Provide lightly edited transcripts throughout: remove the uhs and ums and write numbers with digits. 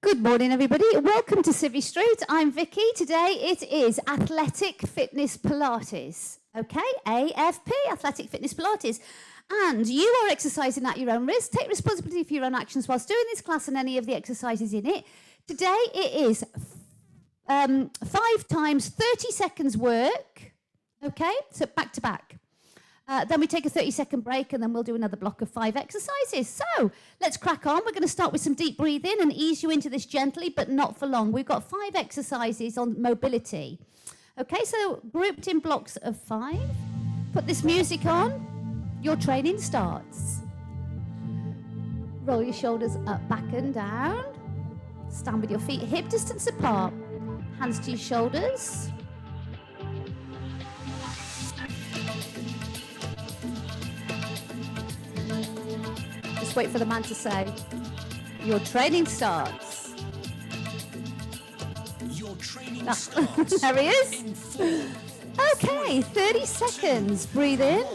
Good morning, everybody. Welcome to Civvy Street. I'm Vicky. Today it is Athletic Fitness Pilates. Okay, AFP, Athletic Fitness Pilates. And you are exercising at your own risk. Take responsibility for your own actions whilst doing this class and any of the exercises in it. Today it is 5 times 30 seconds work. Okay, so back to back. Then we take a 30-second break, and then we'll do another block of 5 exercises. So let's crack on. We're going to start with some deep breathing and ease you into this gently, but not for long. We've got 5 exercises on mobility. Okay, so grouped in blocks of 5. Put this music on. Your training starts. Roll your shoulders up, back and down. Stand with your feet hip distance apart. Hands to your shoulders. Wait for the man to say, your training starts. Your training starts. There he is. Okay, 30 seconds. Breathe in.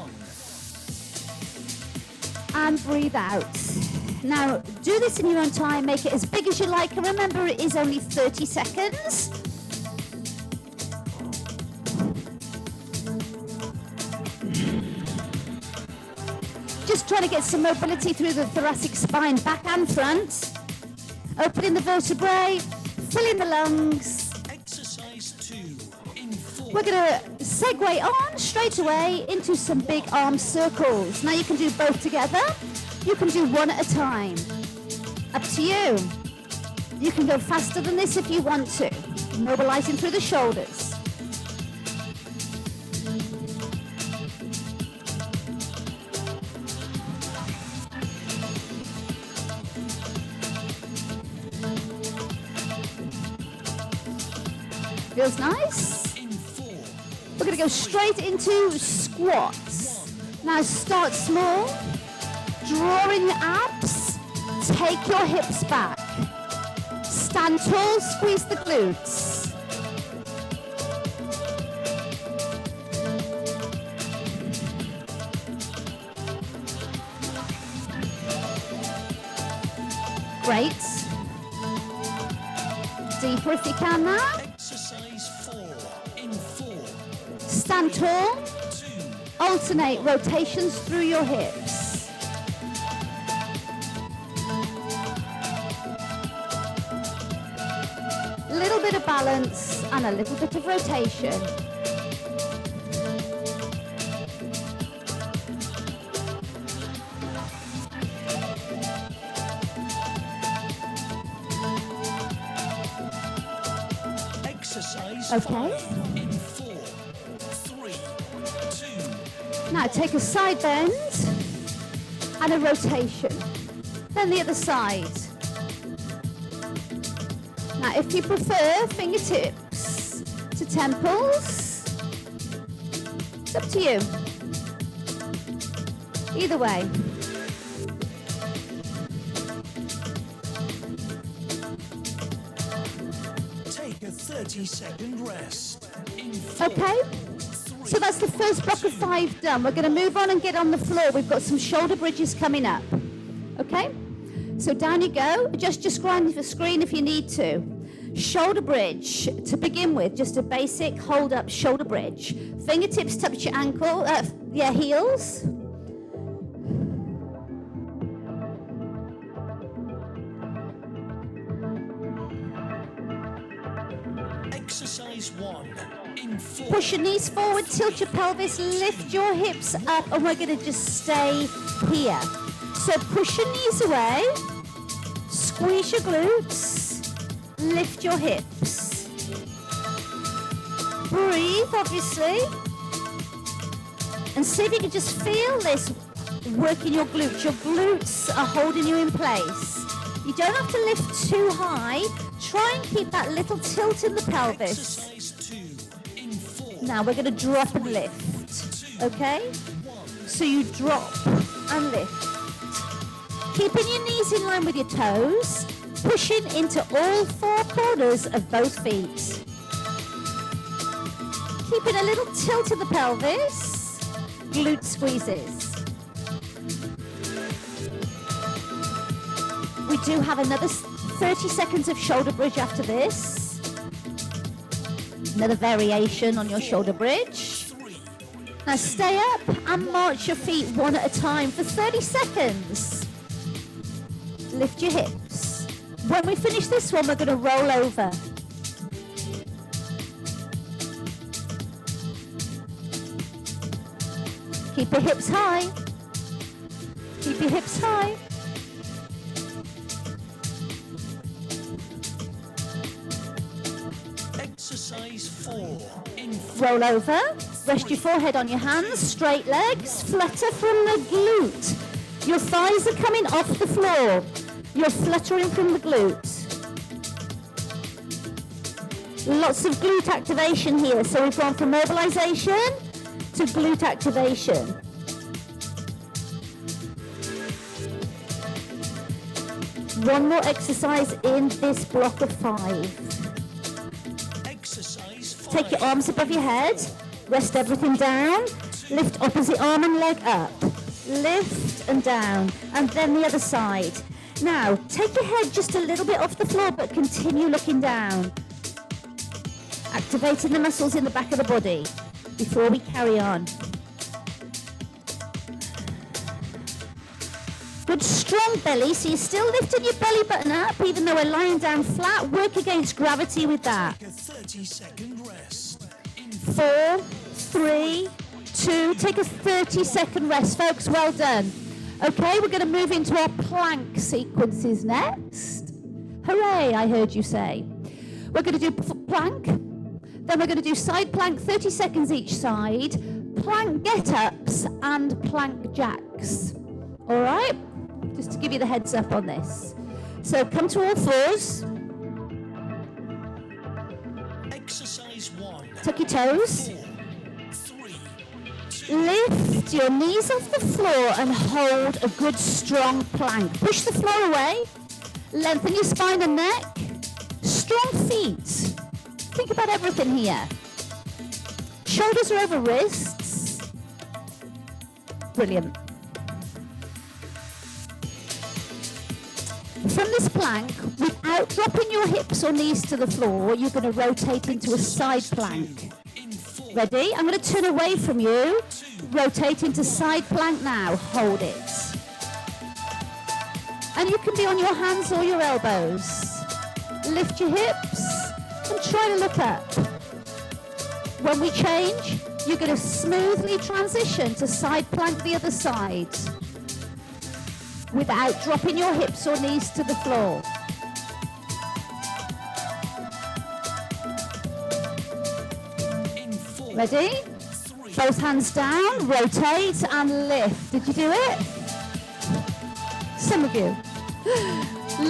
And breathe out. Now, do this in your own time. Make it as big as you like. And remember, it is only 30 seconds. Just trying to get some mobility through the thoracic spine, back and front. Opening the vertebrae, filling the lungs. Exercise 2 in 4. We're going to segue on straight away into some big arm circles. Now you can do both together. You can do one at a time. Up to you. You can go faster than this if you want to. Mobilizing through the shoulders. Feels nice. In 4. We're going to go straight into squats. Now start small. Draw in your abs. Take your hips back. Stand tall, squeeze the glutes. Great. Deeper if you can now. Exercise 4 in 4. Stand tall. 2. Alternate rotations through your hips. A little bit of balance and a little bit of rotation. Exercise Okay. 5 in 4. 3. 2. Now take a side bend and a rotation. Then the other side. Now if you prefer fingertips to temples, it's up to you. Either way. Take a 30-second rest. In 4. Okay, so that's the first block of 5 done. We're going to move on and get on the floor. We've got some shoulder bridges coming up. Okay, so down you go. Just grind the screen if you need to. Shoulder bridge to begin with, just a basic hold up shoulder bridge. Fingertips touch your ankle, your heels. Exercise 1 in 4. Push your knees forward, tilt your pelvis, lift your hips up, and we're going to just stay here. So push your knees away, squeeze your glutes, lift your hips. Breathe, obviously. And see if you can just feel this working your glutes. Your glutes are holding you in place. You don't have to lift too high. Try and keep that little tilt in the pelvis. Exercise 2 in 4. Now we're going to drop and lift, okay? So you drop and lift. Keeping your knees in line with your toes, pushing into all 4 corners of both feet. Keeping a little tilt in the pelvis, glute squeezes. We do have another 30 seconds of shoulder bridge after this. Another variation on your shoulder bridge. Now stay up and march your feet one at a time for 30 seconds. Lift your hips. When we finish this one, we're going to roll over. Keep your hips high. Keep your hips high. Exercise 4. Roll over. Rest your forehead on your hands. Straight legs. Flutter from the glute. Your thighs are coming off the floor. You're fluttering from the glute. Lots of glute activation here. So we've gone from mobilization to glute activation. One more exercise in this block of 5. Exercise 5. Take your arms above your head. Rest everything down. Lift opposite arm and leg up. Lift and down. And then the other side. Now, take your head just a little bit off the floor, but continue looking down. Activating the muscles in the back of the body before we carry on. Good strong belly, so you're still lifting your belly button up, even though we're lying down flat. Work against gravity with that. Take a 30-second rest. 4, 3, 2, take a 30-second rest, folks. Well done. Okay, we're going to move into our plank sequences next. Hooray, I heard you say. We're going to do plank, then we're going to do side plank, 30 seconds each side, plank get-ups and plank jacks. All right? Just to give you the heads up on this. So come to all fours. Exercise 1. Tuck your toes. 4, 3, 2. Lift your knees off the floor and hold a good strong plank. Push the floor away. Lengthen your spine and neck. Strong feet. Think about everything here. Shoulders are over wrists. Brilliant. From this plank, without dropping your hips or knees to the floor, you're going to rotate into a side plank. Ready? I'm going to turn away from you. Rotate into side plank now. Hold it. And you can be on your hands or your elbows. Lift your hips and try to look up. When we change, you're going to smoothly transition to side plank the other side without dropping your hips or knees to the floor. Ready? Both hands down, rotate and lift. Did you do it? Some of you.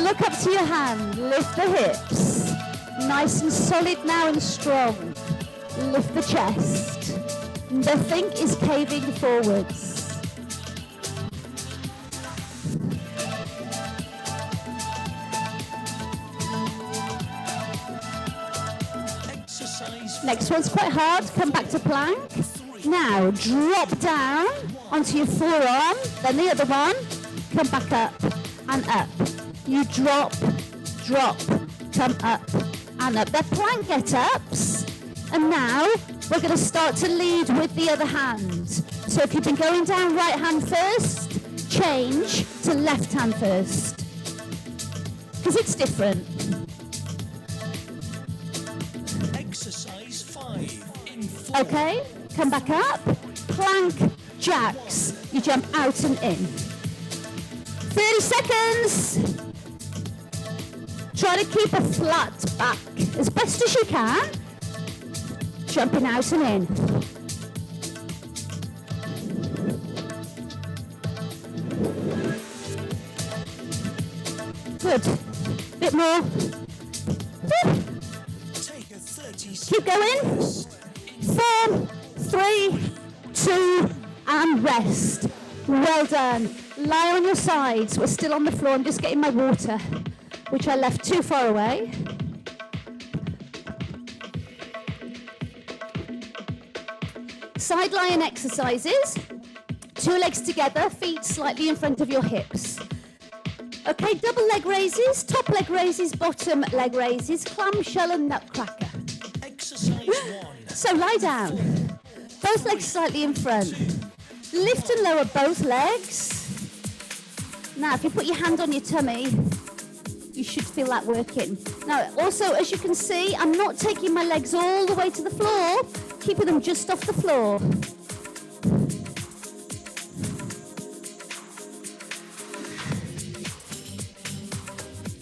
Look up to your hand, lift the hips. Nice and solid now and strong. Lift the chest. Nothing is caving forwards. Next one's quite hard. Come back to plank. Now drop down onto your forearm, then the other one. Come back up and up. You drop, drop, come up and up. They're plank get-ups. And now we're going to start to lead with the other hand. So if you've been going down right hand first, change to left hand first. Because it's different. Exercise 5 in 4. Okay, come back up. Plank jacks. You jump out and in. 30 seconds. Try to keep a flat back as best as you can. Jumping out and in. Good. Bit more. Woo. Keep going. 4, 3, 2, and rest. Well done. Lie on your sides. We're still on the floor. I'm just getting my water, which I left too far away. Side lying exercises. 2 legs together, feet slightly in front of your hips. Okay, double leg raises, top leg raises, bottom leg raises, clamshell and nutcracker. Exercise 1. So lie down, both legs slightly in front. Lift and lower both legs. Now, if you put your hand on your tummy, you should feel that working. Now, also, as you can see, I'm not taking my legs all the way to the floor, keeping them just off the floor.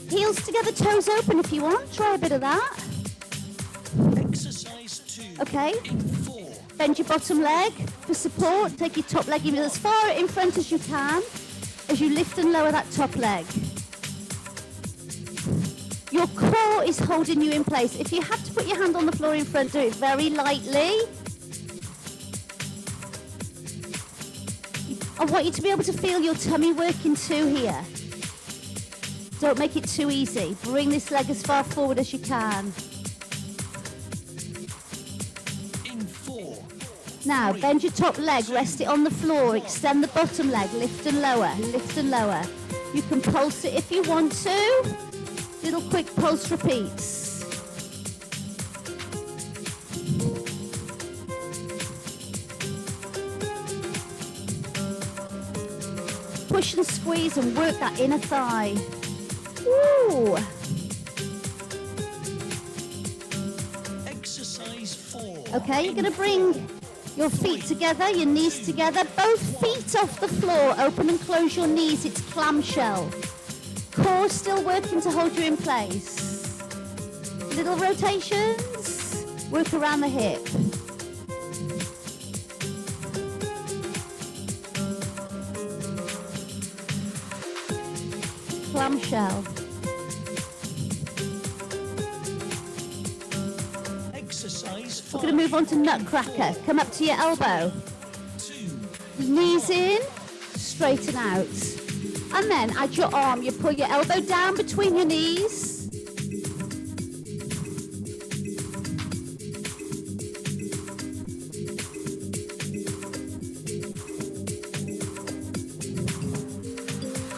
Heels together, toes open if you want. Try a bit of that. Exercise 2. Okay. In 4. Bend your bottom leg for support. Take your top leg as far in front as you can as you lift and lower that top leg. Your core is holding you in place. If you have to put your hand on the floor in front, do it very lightly. I want you to be able to feel your tummy working too here. Don't make it too easy. Bring this leg as far forward as you can. In 4. Now, bend your top leg, rest it on the floor, extend the bottom leg, lift and lower, lift and lower. You can pulse it if you want to. Little quick pulse repeats. Push and squeeze and work that inner thigh. Woo! Exercise 4. Okay, you're going to bring your feet together, your knees together, both feet off the floor. Open and close your knees, it's clamshell. Core still working to hold you in place. Little rotations, work around the hip. Clamshell. Exercise 5. We're going to move on to nutcracker. Come up to your elbow. 2. Knees in, straighten out. And then at your arm, you pull your elbow down between your knees.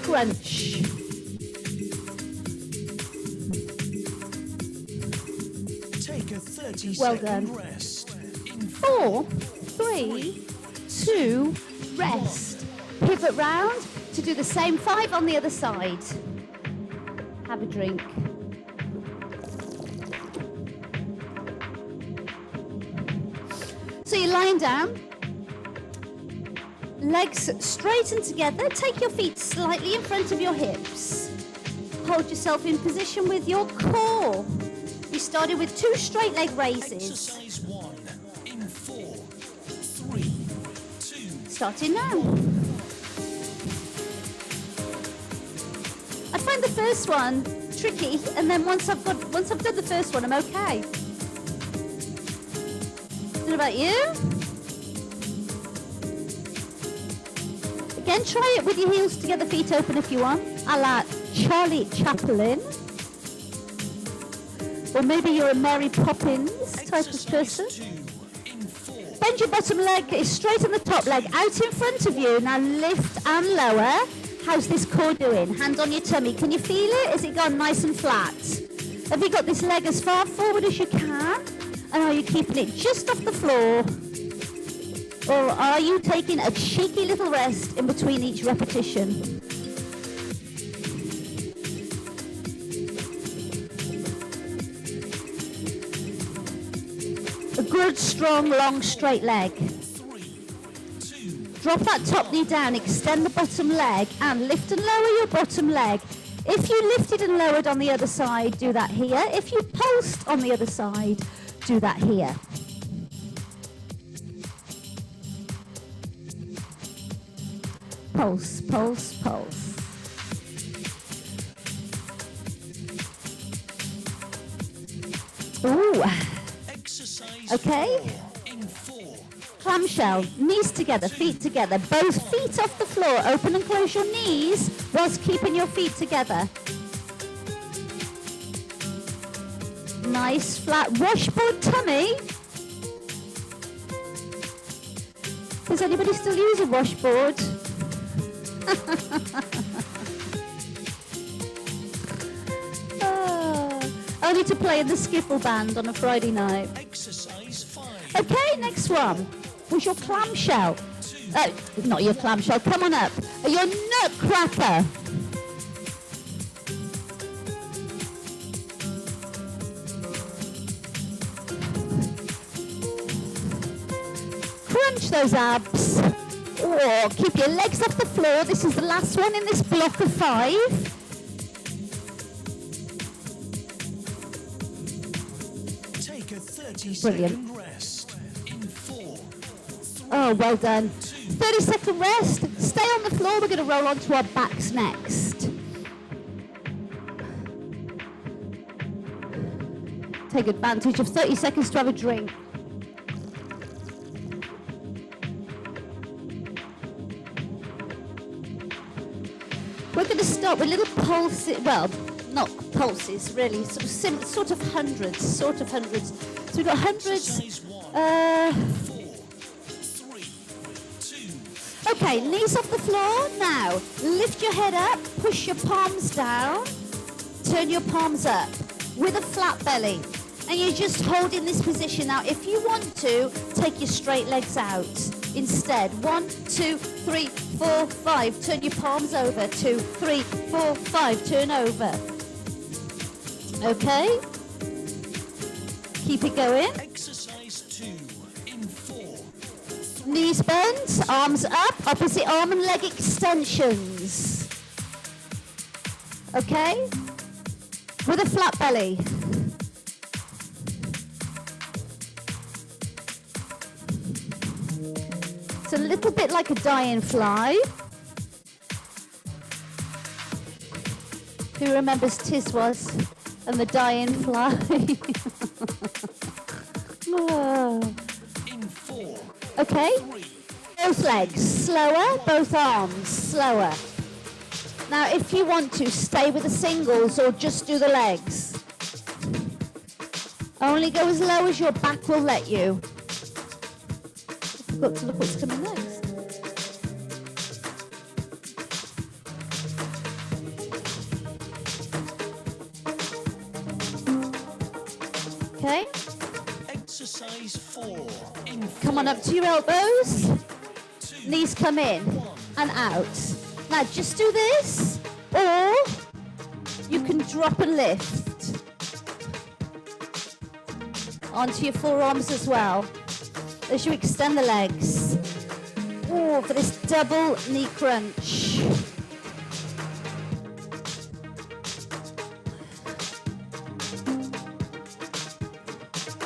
Crunch. Take a 30 Well second done. rest. In 4, 3, 2, rest. Pivot round to do the same. 5 on the other side. Have a drink. So you're lying down. Legs straighten together. Take your feet slightly in front of your hips. Hold yourself in position with your core. We started with 2 straight leg raises. exercise 1. In 4. 3. 2. Starting now. I find the first one tricky, and then once I've done the first one, I'm okay. What about you? Again, try it with your heels together, feet open if you want, a la Charlie Chaplin. Or maybe you're a Mary Poppins type of person. 2. In 4. Bend your bottom leg, straighten the top leg out in front of you. Now lift and lower. How's this core doing? Hand on your tummy. Can you feel it? Has it gone nice and flat? Have you got this leg as far forward as you can? And are you keeping it just off the floor? Or are you taking a cheeky little rest in between each repetition? A good, strong, long, straight leg. 3. 2. Drop that top knee down, extend the bottom leg, and lift and lower your bottom leg. If you lifted and lowered on the other side, do that here. If you pulsed on the other side, do that here. Pulse, pulse, pulse. Ooh. Exercise Okay. 4. In 4. Clamshell, knees together, feet together, both feet off the floor. Open and close your knees whilst keeping your feet together. Nice flat washboard tummy. Does anybody still use a washboard? only to play in the skiffle band on a Friday night. Exercise 5. Okay, next one was your clamshell. Not your clamshell, come on up. Your nutcracker. Crunch those abs. Or keep your legs off the floor. This is the last one in this block of 5. Take a 30-second Brilliant. rest. In 4. Oh, well done. 30-second rest. Stay on the floor. We're going to roll onto our backs next. Take advantage of 30 seconds to have a drink. We're going to start with little pulses, well, not pulses really, sort of hundreds. So we've got hundreds. Exercise 1. 4. 3. 2. Okay, knees off the floor. Now, lift your head up, push your palms down, turn your palms up with a flat belly. And you're just holding this position. Now, if you want to, take your straight legs out. Instead, 1, 2, 3, 4, 5. Turn your palms over. 2, 3, 4, 5. Turn over. Okay? Keep it going. Exercise 2. In 4. Knees bent, arms up, opposite arm and leg extensions. Okay? With a flat belly. It's a little bit like a dying fly. Who remembers Tiswas and the dying fly? Oh. In 4. Okay? 3. Both legs, slower, both arms, slower. Now, if you want to, stay with the singles or just do the legs. Only go as low as your back will let you. I've got to look what's coming next. Okay? Exercise 4. In 4. Come on up to your elbows. 2. Knees come in and out. Now just do this, or you can drop and lift onto your forearms as well as you extend the legs. Oh, for this double knee crunch.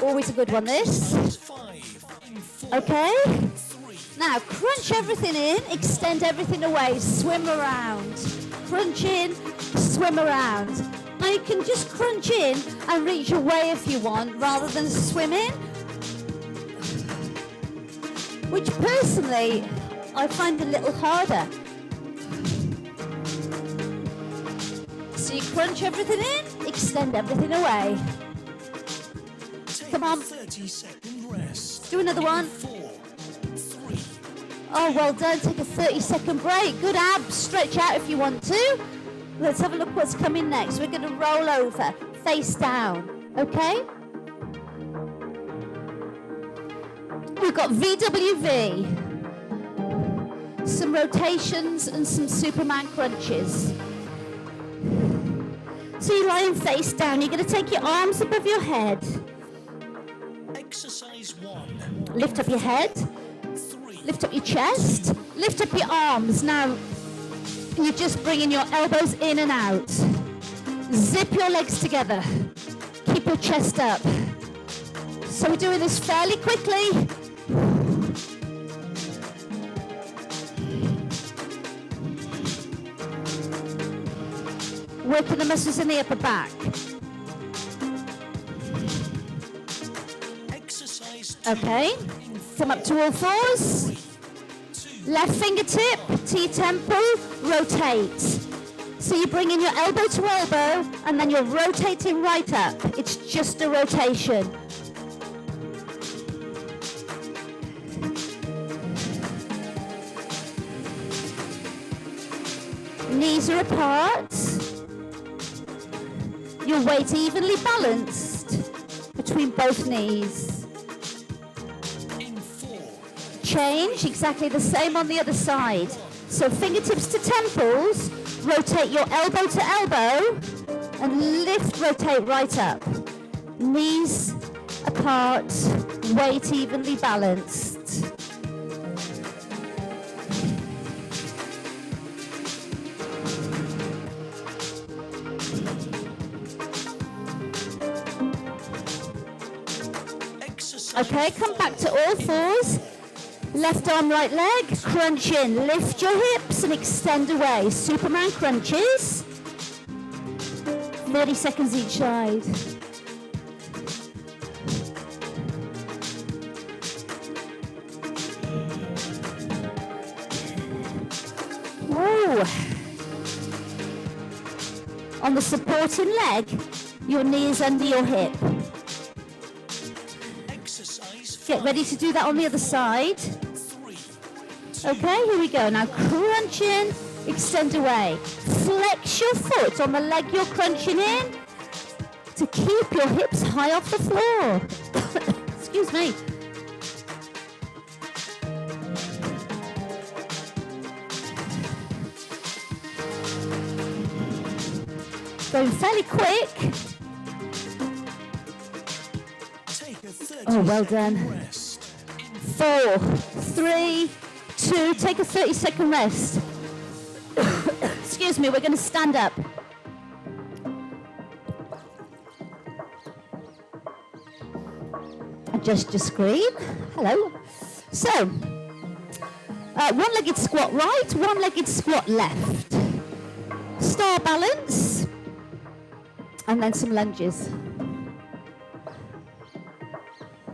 Always a good one, this. Exercise 5. In 4. Okay? 3. Now, crunch everything in, extend everything away, swim around. Crunch in, swim around. Now, you can just crunch in and reach away if you want, rather than swim in. Which, personally, I find a little harder. So you crunch everything in, extend everything away. Take Come on. a 30-second rest. Do another one. 4. 3. Oh, well done. Take a 30-second break. Good abs. Stretch out if you want to. Let's have a look what's coming next. We're going to roll over, face down. Okay? We've got VWV. Some rotations and some Superman crunches. So you're lying face down. You're going to take your arms above your head. Exercise 1. Lift up your head. 3. Lift up your chest, lift up your arms. Now, you're just bringing your elbows in and out. Zip your legs together. Keep your chest up. So we're doing this fairly quickly. Working the muscles in the upper back. Exercise 2. Okay, come up to all fours. 3. 2. Left fingertip to your temple, rotate. So you're bringing your elbow to elbow and then you're rotating right up. It's just a rotation. Knees are apart. Your weight evenly balanced between both knees. In 4, Change, exactly the same on the other side. So fingertips to temples, rotate your elbow to elbow, and lift, rotate right up. Knees apart, weight evenly balanced. exercise Okay, come back to all fours. Left arm, right leg, crunch in. Lift your hips and extend away. Superman crunches. 30 seconds each side. Whoa. On the supporting leg, your knee is under your hip. exercise Get ready to do that on the other side. 3, Okay, here we go. Now crunch in, extend away. Flex your foot on the leg you're crunching in to keep your hips high off the floor. Excuse me. Going fairly quick. take a 30 Oh, well done. rest. 4, 3, 2, take a 30-second rest. Excuse me, we're going to stand up. Adjust your screen. Hello. So, one-legged squat right, one-legged squat left. Star balance, and then some lunges.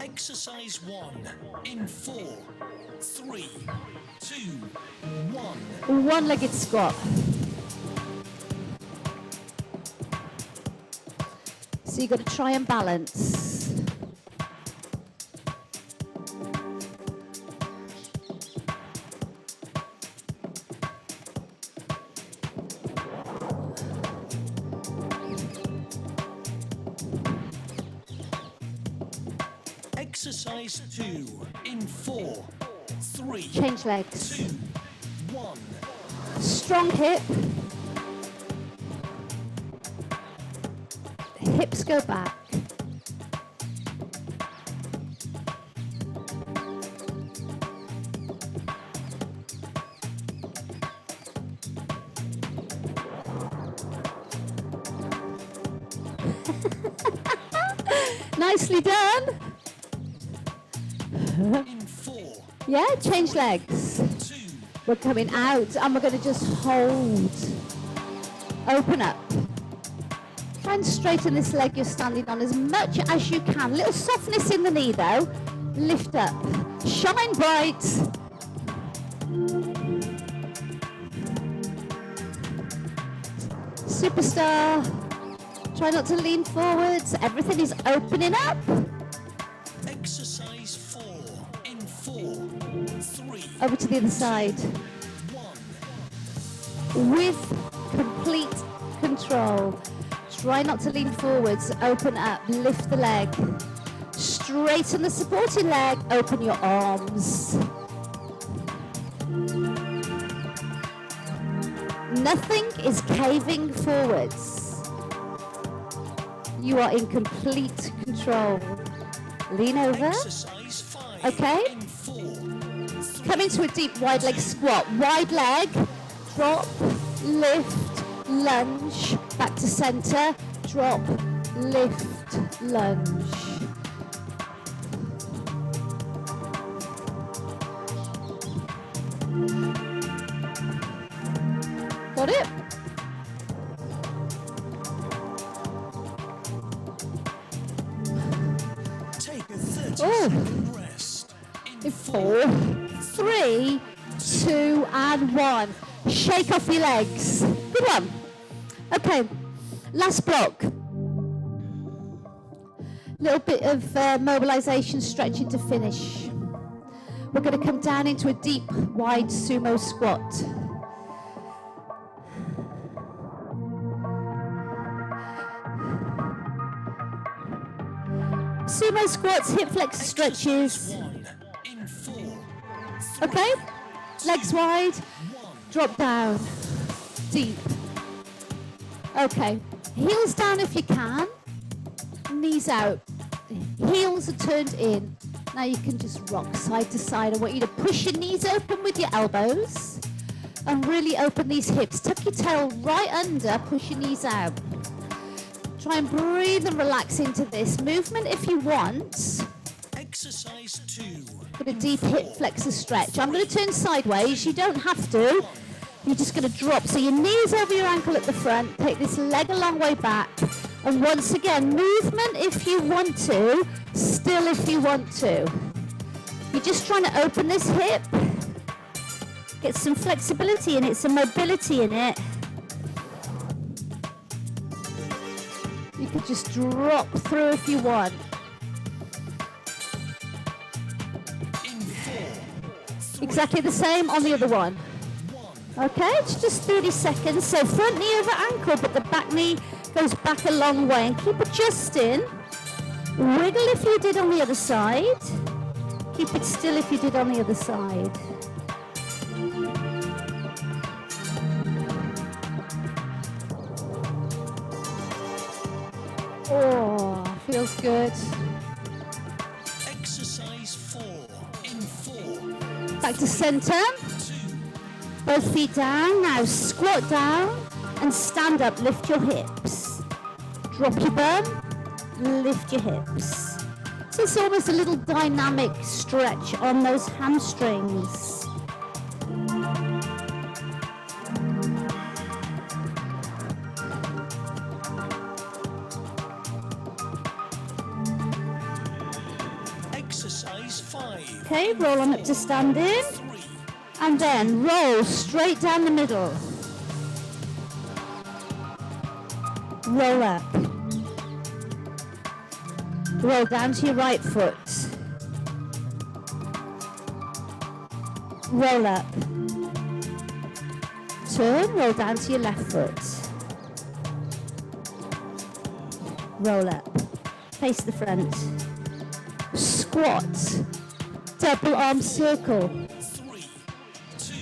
Exercise 1 in 4, 3, 2, 1. One-legged squat. So you've got to try and balance. Exercise 2 in 4, 3, Change legs. 2, 1. Strong hip. Hips go back. Nicely done. In 4, Yeah, change legs. 2, We're coming out and we're going to just hold. Open up. Try and straighten this leg you're standing on as much as you can. Little softness in the knee though. Lift up. Shine bright. Superstar. Try not to lean forwards. Everything is opening up. exercise 4 in 4, 3, Over to the other side. 1. With complete control. Try not to lean forwards. Open up. Lift the leg. Straighten the supporting leg. Open your arms. Nothing is caving forwards. You are in complete control. Lean over. Exercise 5 Okay. in 4, 3, Come into a deep wide leg squat. Wide leg. Drop. Lift. Lunge. Back to center. Drop. Lift. Lunge. Got it? take a 30 Oh. second rest. In 4, 3, 2, and 1. Shake off your legs. Good one. Okay, last block. Little bit of mobilization, stretching to finish. We're going to come down into a deep, wide sumo squat. sumo squats, hip flexor stretches. One in 4, 3, Okay, legs wide, drop down, deep. Okay, heels down if you can, knees out. Heels are turned in. Now you can just rock side to side. I want you to push your knees open with your elbows and really open these hips. Tuck your tail right under, push your knees out. Try and breathe and relax into this movement if you want. exercise 2, Got a deep hip flexor stretch. I'm going to turn sideways. You don't have to. You're just going to drop. So your knees over your ankle at the front. Take this leg a long way back. And once again, movement if you want to, still if you want to. You're just trying to open this hip. Get some flexibility in it, some mobility in it. You could just drop through if you want. in 4, 3, Exactly the same on the other one. 1. Okay, it's just 30 seconds. So front knee over ankle, but the back knee goes back a long way. And keep adjusting. Wiggle if you did on the other side. Keep it still if you did on the other side. Oh, feels good. Exercise 4 in 4, Back to center. 2, Both feet down. Now squat down and stand up. Lift your hips. Drop your bum. Lift your hips. So it's almost a little dynamic stretch on those hamstrings. exercise 5, Okay, roll on up to standing. 3, And then roll straight down the middle. Roll up. Roll down to your right foot. Roll up. Turn, roll down to your left foot. Roll up. Face the front. Squat. Double arm circle. 3, 2,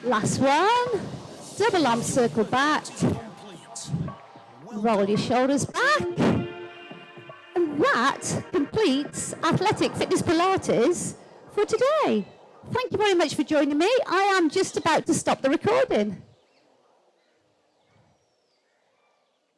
Last one. Double arm circle back. complete. Roll your shoulders back. And that completes Athletic Fitness Pilates for today. Thank you very much for joining me. I am just about to stop the recording.